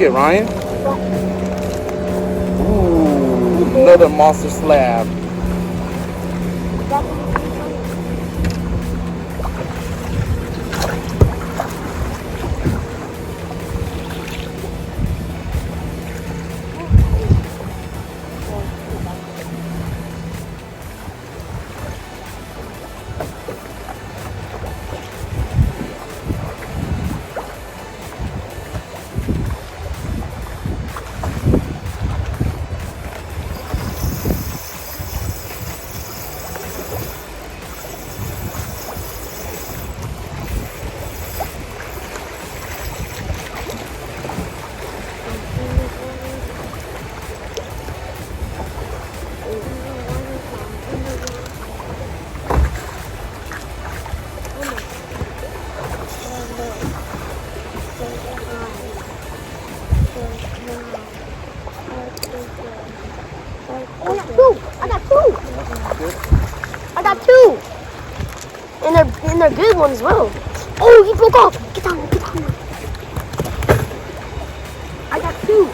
get, Ryan? Ooh, another monster slab. I got two. And they're good ones as well. Oh, he broke off. Get down. I got two.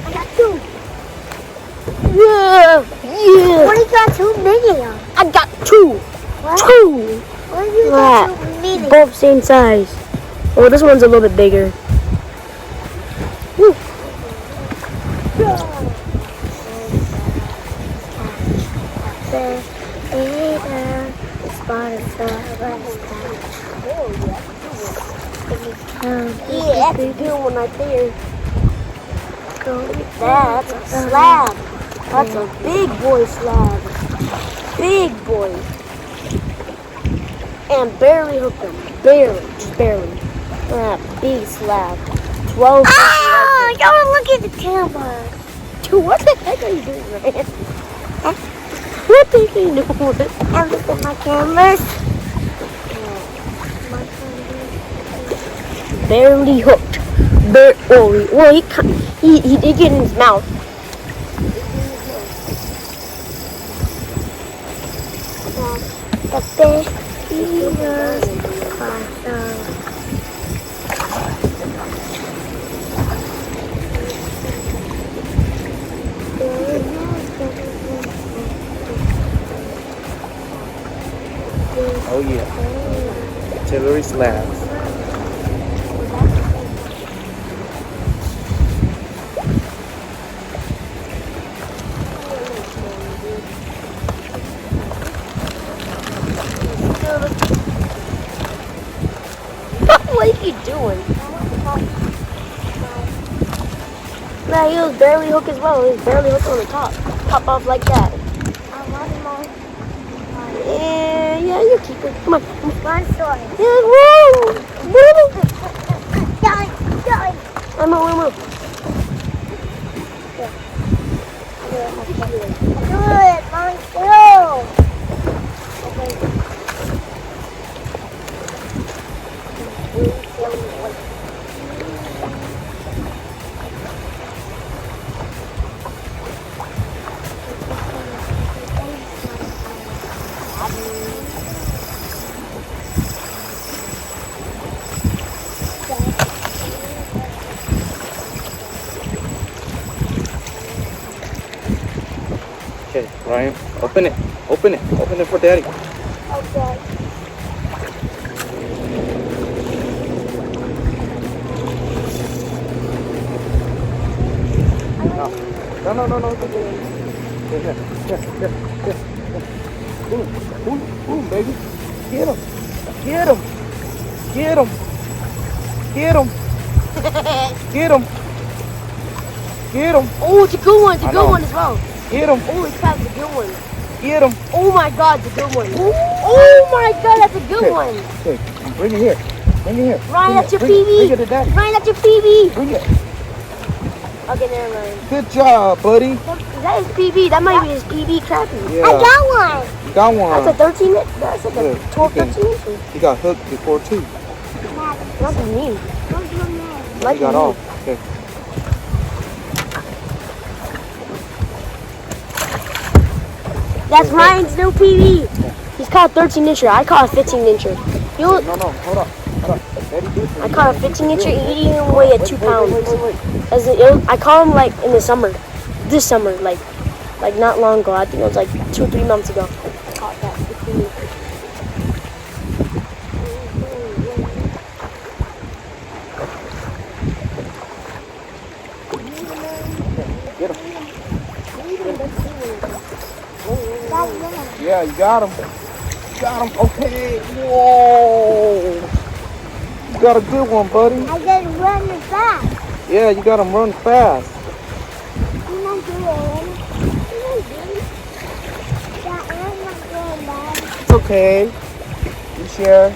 I got two. Yeah. What do you got two medium? I got two. What? Two. What do you got two medium? Both same size. Oh, this one's a little bit bigger. Woo. Yeah, that's a good one right there. That's a slab. That's a big boy slab. Big boy. And barely hooked him. Barely. Just barely. That big slab. 12. Ah! Don't look at the camera. Dude, what the heck are you doing, man? What the heck are you doing? I'm looking at my cameras. Barely hooked. He did get in his mouth. The fish eaters. Oh yeah. Tillery slabs. What are you doing? Nah, he was barely hooked as well. He was barely hooked on the top. Pop off like that. Yeah, you keep it. Come on. One story. Yeah, whoa! Die. I'm on. Good, mine too. Okay, Ryan, open it. Open it for Daddy. Okay. No. Here. Boom, baby. Get him. Oh, it's a good one. It's a good one as well. Get him. Holy crap, it's a good one. Get him. Oh my God, it's a good one. Oh my God, that's a good one. Okay, bring it here. Ryan, that's your Bring PB. it to Daddy. Ryan, that's your PB. Bring it. Okay, never mind. Good job, buddy. That is PB. That might be his PB crappie. Yeah. I got one. You got one. That's a 13 inch. That's like a 12, 13 inch. He got hooked before too. That's me. He got off. Okay. That's Ryan's new PB. He's caught a 13 incher. I caught a 15 incher. You, No, hold up. Daddy did for I you. caught a 15-incher eating him weigh at 2 pounds. Wait. I caught him like in the summer, this summer, like not long ago. I think it was like 2 or 3 months ago. I caught that 15-incher. Get him. Yeah, you got him. Okay. Whoa. You got a good one, buddy. I just run fast. Yeah, you got him run fast. I'm not doing. Yeah, I'm not doing that. It's okay. You share.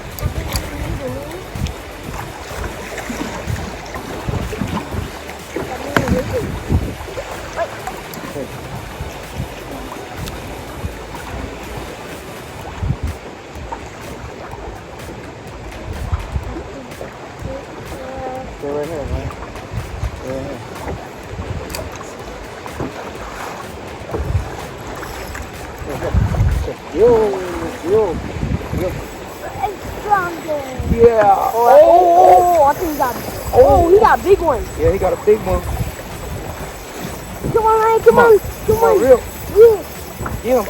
Stay right here, man. Stay right here. Yo. It's stronger. Yeah. Oh, I think he got. Oh, he got a big one. Yeah, he got a big one. Come on, Ryan. Come on. Real. Yeah.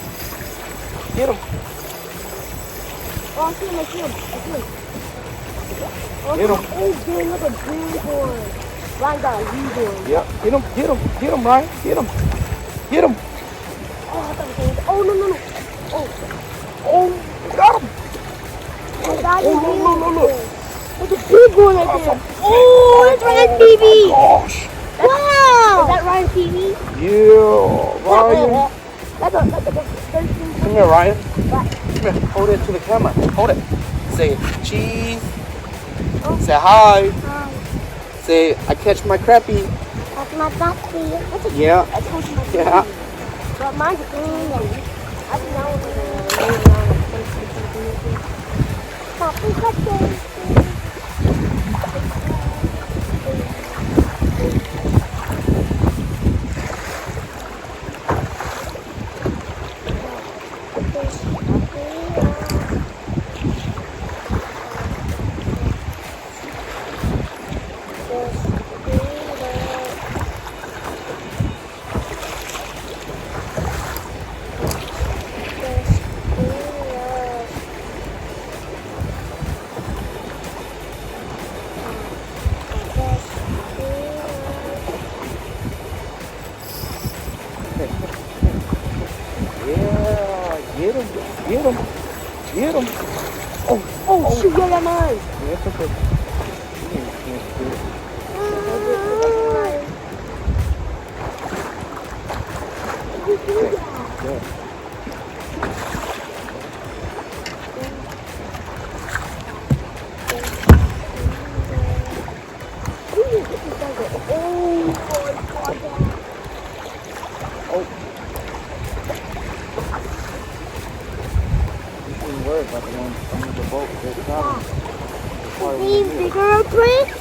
Get him. Oh, I see him. Oh, Get him. Oh, dude, look at big one. Ryan got a huge one. Yeah. Get him, Ryan. Get him. Oh, I thought it was. Oh, no. Oh, got him. Look. Look. There's a big one right there. Oh, that's Ryan TV. Gosh. Wow. Is that Ryan TV? Yeah, Ryan. That's a 13. Come here, Ryan. Come here. Hold it to the camera. Hold it. Say cheese. Say hi. Say I catch my crappie. That's my puppy. Yeah. That's how she Yeah. But mine's a green one. I think that one's Puppy, puppy. Get him. Oh, shoot, yeah, that's mine. Yeah, it's okay. About the one under the boat. Is he bigger, Prince?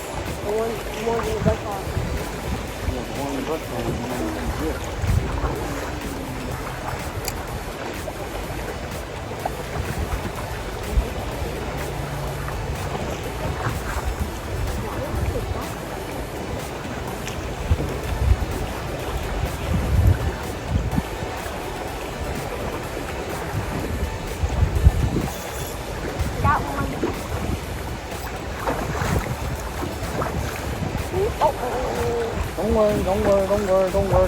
The one in the bus car. Yeah, the one in the bus car was the one that was here.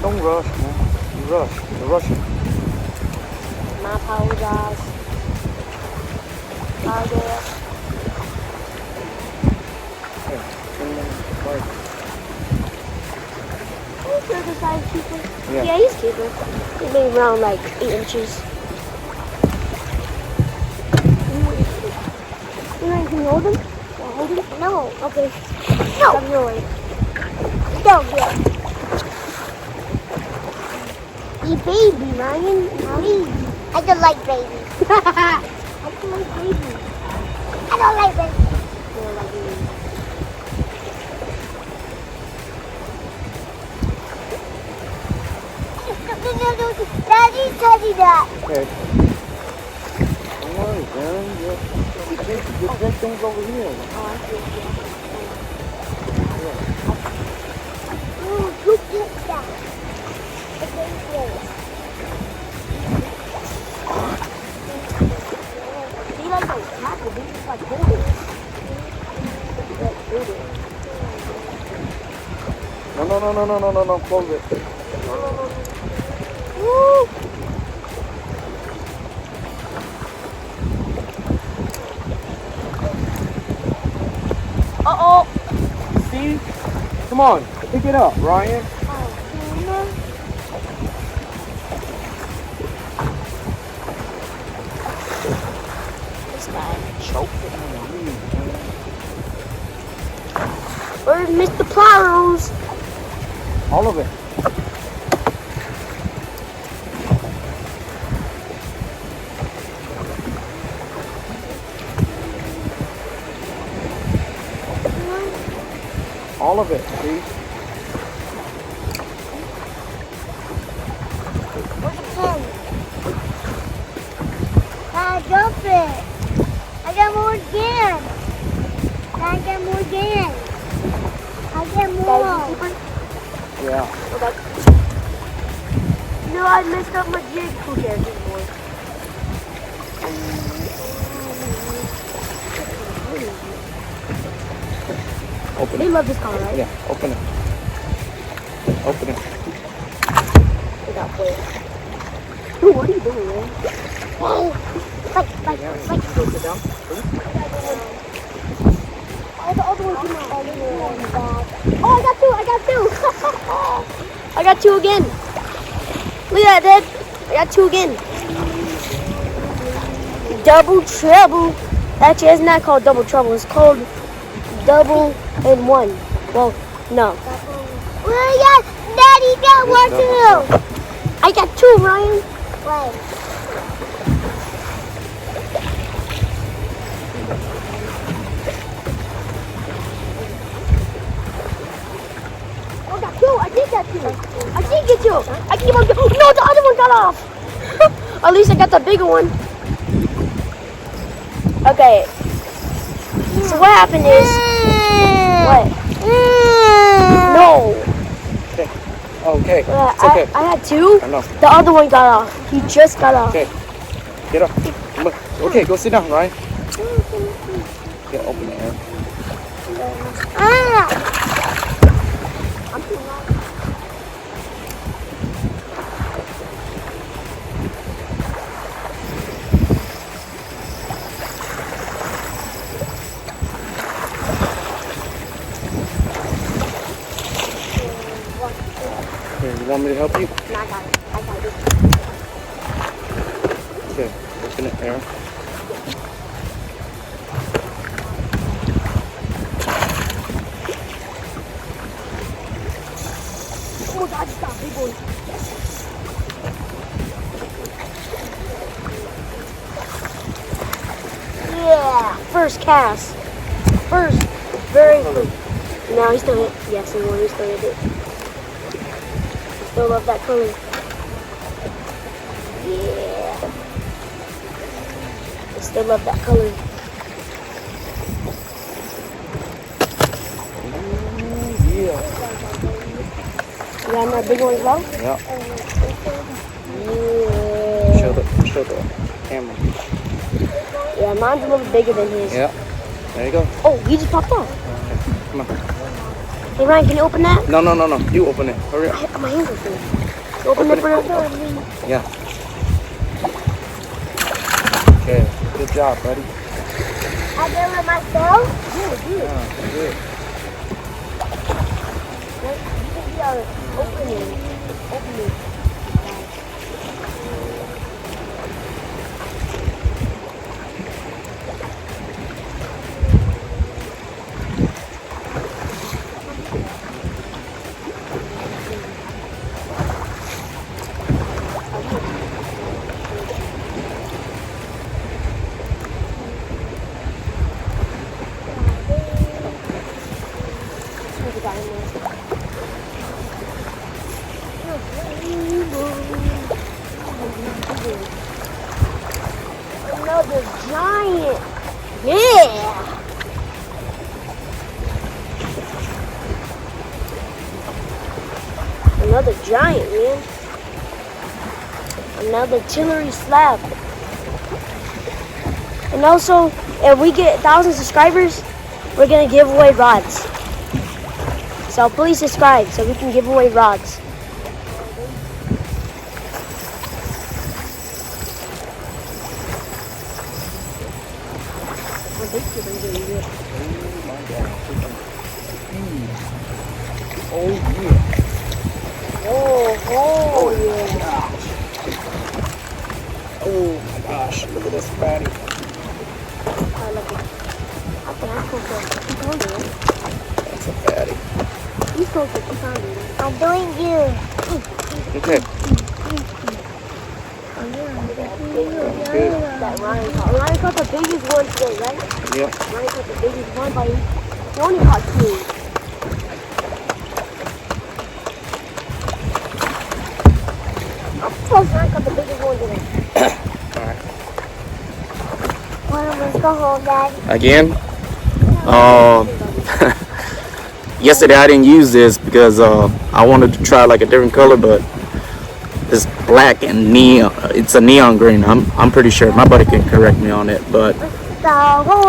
Don't rush, man. You're rushing. My apologize. Who's the size keeper? Yeah, he's keeper. He's maybe around like 8 inches. Can you hold him? Hold him? No. Okay. No. Come your way. Don't get. You baby, Ryan. Please. I don't like babies. I don't like babies. I don't like babies. I don't like babies. No. Daddy, that. Okay. Don't worry, Darren. Be The big thing's over here. Oh, I see it, Ooh, you get that. Okay, See, like a tackle, they just like hold it. Like, hold it. No, close it. Woo! Uh-oh. See? Come on, pick it up, Ryan. This guy choked it. Where's Mr. Plyros? All of it. All of it, see? where's the pen? I drop it. I got more again. I got more again. I got more. Yeah. Okay. No, I messed up my jig. Who cares anymore? Open They it. love this car, right? Yeah, open it. Open it. They got played. Dude, what are you doing, man? Go sit down. Oh, the other one came out. Oh, the other one. Oh, I got two. I got two again. Look at that, Dad. I got two again. Double trouble. Actually, it's not called double trouble. It's called double in one. Well, no. Well, yeah, Daddy got one too. I got two, Ryan. Wait. I got two. I did get two. I did get two. I keep on. Oh, no, the other one got off. At least I got the bigger one. Okay. So what happened is. What? No. Okay. It's okay. I had two. I know. The other one got off. He just got off. Okay. Get up. Okay, go sit down, Ryan. Yeah, open it, Aaron. I'm too loud. Here, you want me to help you? No, I got it. I got it. Okay, open it, Aaron. Oh, God, stop. Big one. Yeah. First cast. First. Very first. No, he still hit. Yes, he still hit it. Still love that color. Yeah. I still love that color. Yeah. You got another big one as well? Yeah. Yeah. Show the camera. Yeah, mine's a little bigger than his. Yeah. There you go. Oh, he just popped off. Come on. Hey, Ryan, can you open that? No. You open it. Hurry up. My hands are full. Open it for Yeah. Okay. Good job, buddy. I did it myself. Yeah, good. Opening. Another giant. Yeah. Another giant, man. Another Tillery slab. And also, if we get 1,000 subscribers, we're gonna give away rods. So please subscribe so we can give away rods. Oh yeah. Oh yeah. Oh my gosh, look at this fatty. I love it. I think I'm supposed to keep on doing it. That's a fatty. You're supposed to keep on doing it. I'm doing you. Okay. That Ryan caught the biggest one today, right? Yep. Ryan caught the biggest one, but he only caught 2. Ryan caught the biggest one today. Alright. One of us go home, Daddy. Again? Yesterday I didn't use this because I wanted to try like a different color, but it's black and neon. It's a neon green. I'm pretty sure. My buddy can correct me on it, but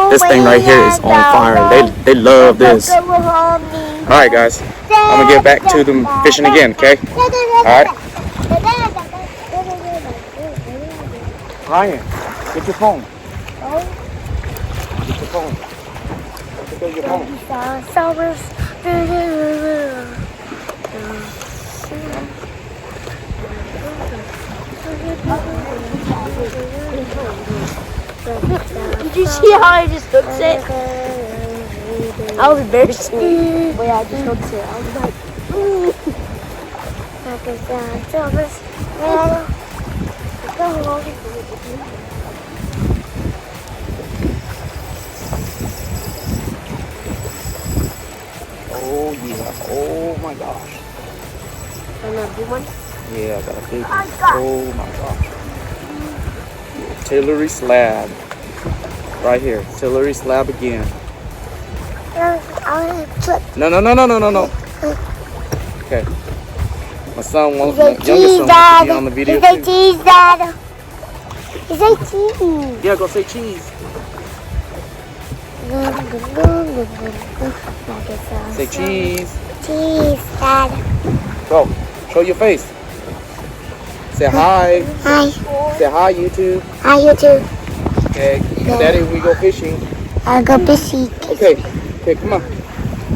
this thing right here is on fire. They love this. Alright guys, I'm gonna get back to them fishing again, okay? Alright. Ryan, get your phone. Get your phone. Get your phone. Did you see how I just hooked it? I was very smooth. But yeah, I just hooked it. I was like, Oh yeah. Oh my gosh. another big one? Yeah, I got a big one. Oh my gosh. Tillery slab. Right here. Tillery slab again. No. Okay. My son wants, my youngest son wants to be on the video Say too. cheese, Dad. Say cheese. Yeah, go say cheese. Say cheese. Cheese, Dad. Go. Show your face. Say hi. Hi. Say hi, YouTube. Hi, you too. Okay. Daddy, we go fishing. I'll go fishing. Okay. Okay, come on.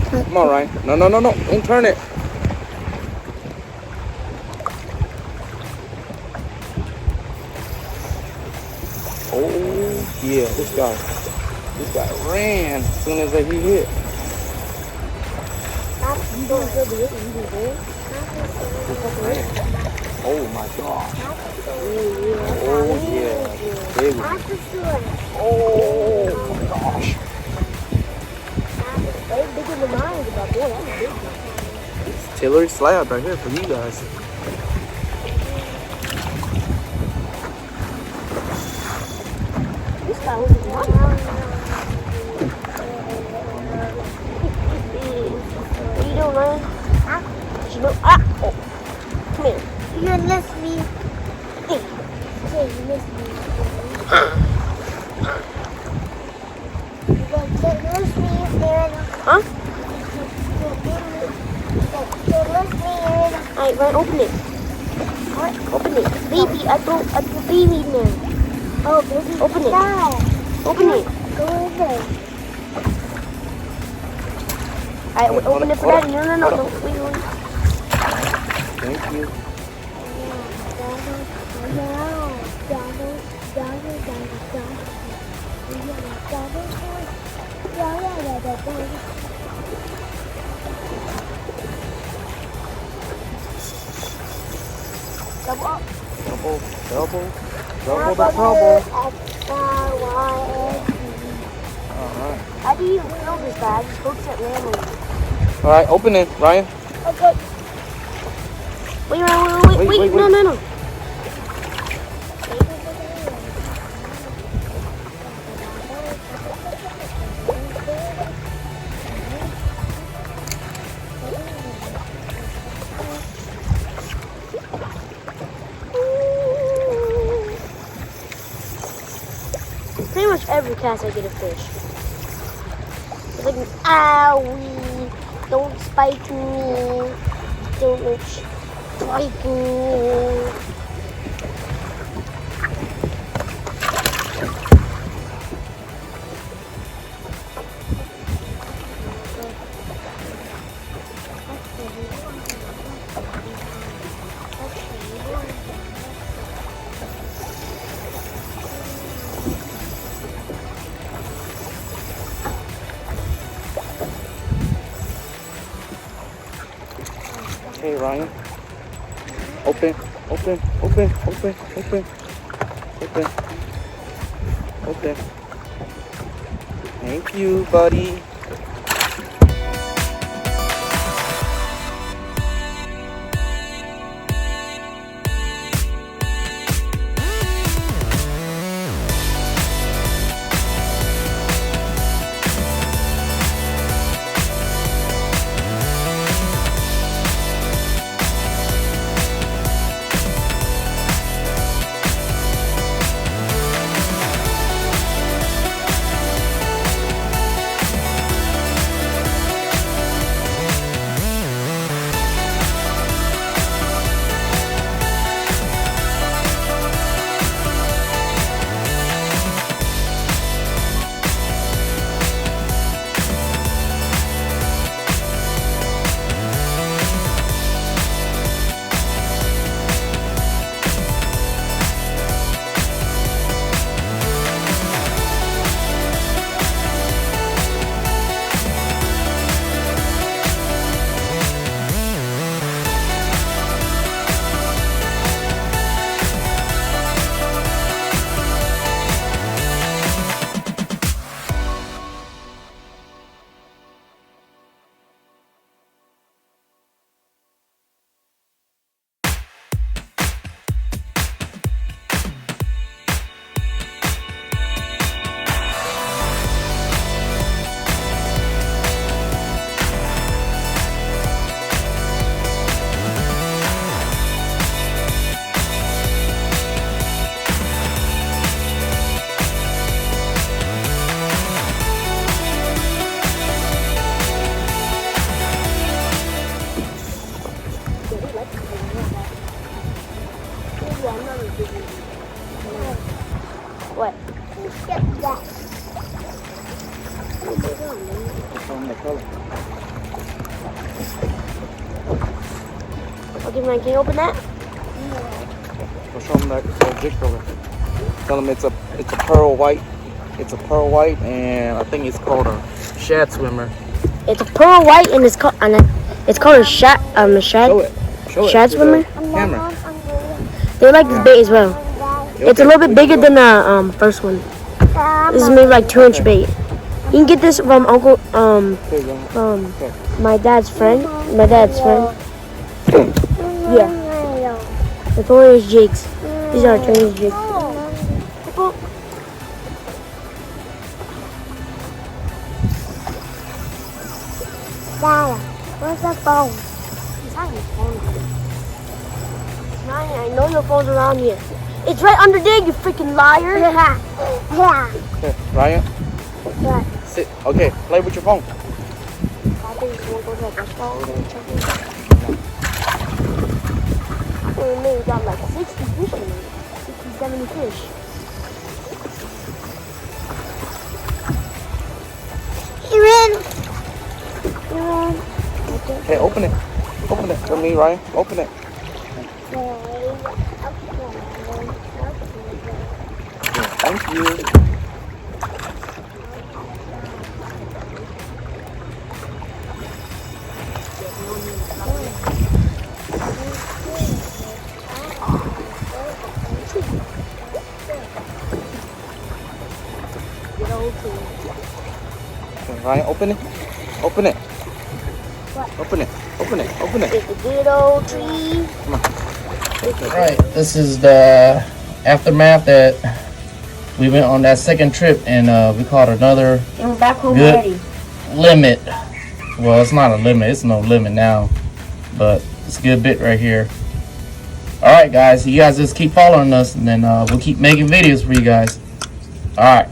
Come on, Ryan. No. Don't turn it. Oh, yeah. This guy ran as soon as he hit. Oh, my God. Oh, yeah. Big one. Oh, my gosh. It's Tillery slab right here for you guys. This guy was a money. What are you doing, Ryan? Did you know? Oh. Come here. You miss me. Hey, you miss me. You miss me, Huh? you Alright, Ryan, open it. What? Open it. Baby, I put baby in there. Oh, baby. Open it. Stop. Open it. Go over. Alright, open it for Daddy. No. Wait. Thank you. Double up. Double the trouble. Alright. How do you even know this guy? I just hooked it randomly. Alright, open it, Ryan. Okay. Wait. No. cast, I get a fish. It's like, owie, don't spike me. Don't spike me. Hey Ryan, open, open, open, open, open, open, open. Thank you, buddy. What? Get that. Okay, man, can you open that? We'll show them that jigsaw. Tell them it's a pearl white. It's a pearl white, and I think it's called a shad swimmer. It's a pearl white, and it's called a shad Show it. shad swimmer. Camera. They like this bait as well. It's a little bit bigger than the first one. This is maybe like 2-inch bait. You can get this from Uncle my dad's friend. Yeah. It's only his jigs. These are Chinese jigs. Dad, where's the phone? Ryan, I know your phone's around here. It's right under there, you freaking liar. Yeah. Okay, Ryan. What? Sit. Okay, play with your phone. I think you want to go to the phone and check it. We maybe got like 60 fish in it. 60, 70 fish. You're in. Okay, open it. Open it for me, Ryan. Open it. Thank you. Okay, Ryan, open it. Open it. What? Open it. Open it. Open it. It's a good old tree. Come on. Right, this is the aftermath that we went on that second trip, and we caught another And we're back home good already. limit. Well, it's not a limit. It's no limit now, but it's a good bit right here. All right, guys. You guys just keep following us, and then we'll keep making videos for you guys. All right.